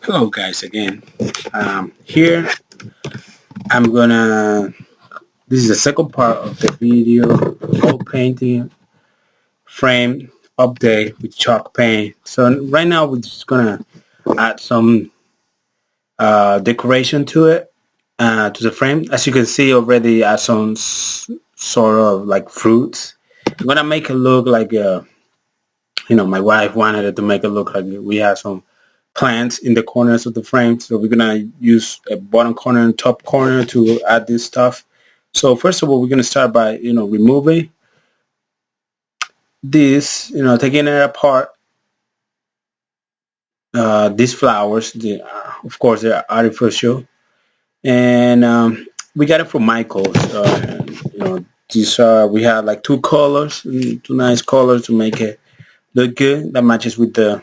Hello guys again. Here I'm gonna this is the second part of the video gold painting frame update with chalk paint. So right now we're just gonna add some decoration to it, to the frame. As you can see already, add some sort of like fruits. I'm gonna make it look like my wife wanted it to make it look like we have some plants in the corners of the frame. So we're gonna use a bottom corner and top corner to add this stuff. So first of all, we're gonna start by removing this, taking it apart. These flowers, of course, they're artificial, and we got it from Michaels. These are we have like two colors, two nice colors to make it look good. That matches with the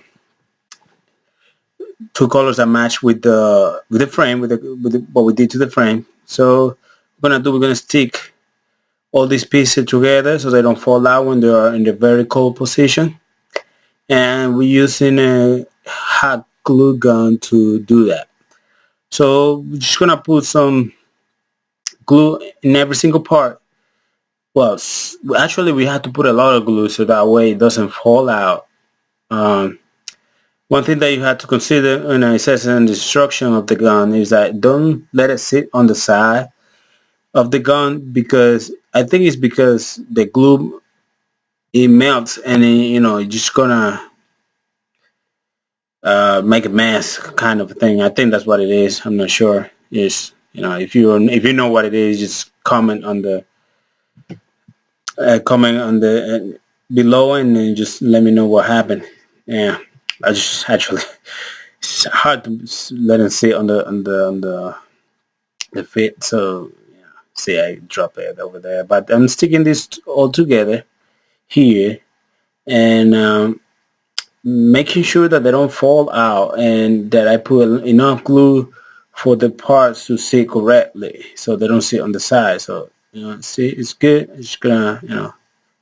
two colors that match with the frame with what we did to the frame. So we're gonna stick all these pieces together so they don't fall out when they are in the vertical position, and we're using a hot glue gun to do that. So we're just gonna put some glue in every single part. Well, actually we have to put a lot of glue so that way it doesn't fall out. um, One thing that you have to consider when it says in the instruction of the gun is that don't let it sit on the side of the gun, because I think it's because the glue, it melts and it's just gonna make a mess kind of thing. I think that's what it is. I'm not sure. Is if you know what it is, just comment on the below, and then just let me know what happened. Yeah, I just actually it's hard to let it sit on the fit. So yeah, see, I drop it over there, but I'm sticking this all together here, and making sure that they don't fall out, and that I put enough glue for the parts to sit correctly so they don't sit on the side. So see, it's good. It's just gonna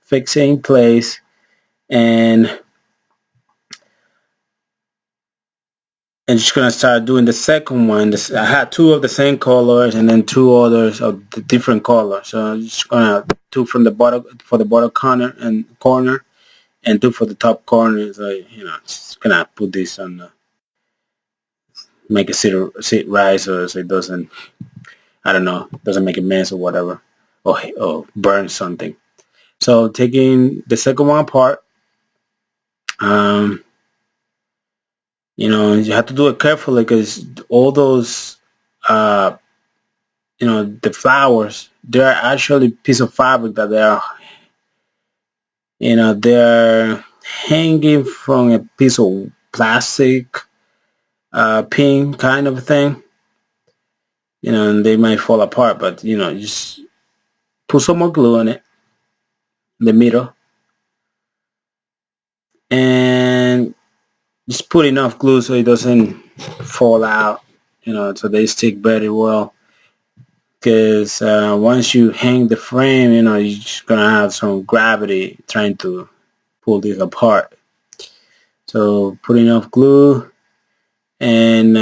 fix it in place, and just gonna start doing the second one. I had two of the same colors and then two others of the different colors. So I'm just gonna two from the bottom for the bottom corner and two for the top corner. So just gonna put this on make it sit right so it doesn't, I don't know, doesn't make a mess or whatever, or burn something. So taking the second one apart, um, you have to do it carefully because all those uh, the flowers, they're actually piece of fabric that they're hanging from a piece of plastic, pin kind of thing, and they might fall apart, but just put some more glue on it in the middle, and just put enough glue so it doesn't fall out, so they stick very well. Because once you hang the frame, you're just gonna have some gravity trying to pull this apart. So put enough glue, and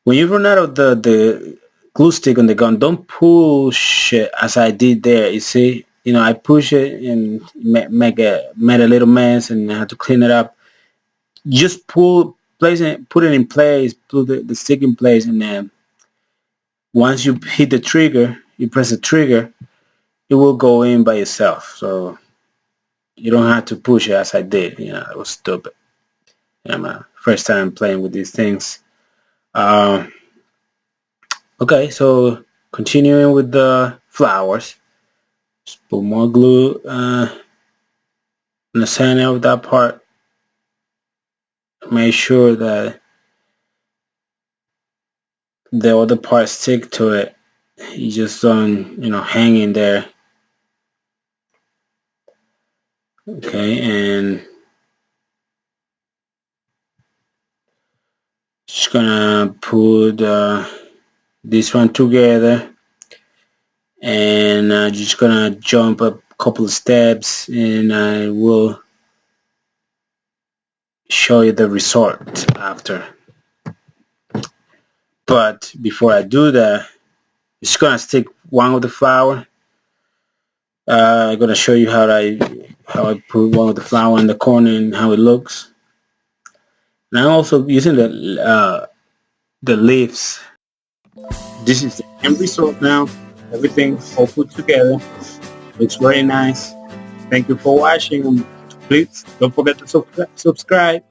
when you run out of the glue stick on the gun, don't push it as I did there. You see, I push it and made a little mess, and I had to clean it up. Just put it in place, put the stick in place, and then once you hit the trigger, you press the trigger, it will go in by itself. So you don't have to push it as I did. It was stupid. My first time playing with these things. Um, okay, so continuing with the flowers, just put more glue on the center of that part. Make sure that the other parts stick to it. You just don't, hang in there. Okay, and just gonna put this one together, and just gonna jump a couple of steps, and I will show you the result after. But before I do that, just gonna stick one of the flower. I'm gonna show you how I put one of the flower in the corner and how it looks. And I'm also using the leaves. This is the end result now. Everything all put together. Looks very nice. Thank you for watching. Please don't forget to subscribe.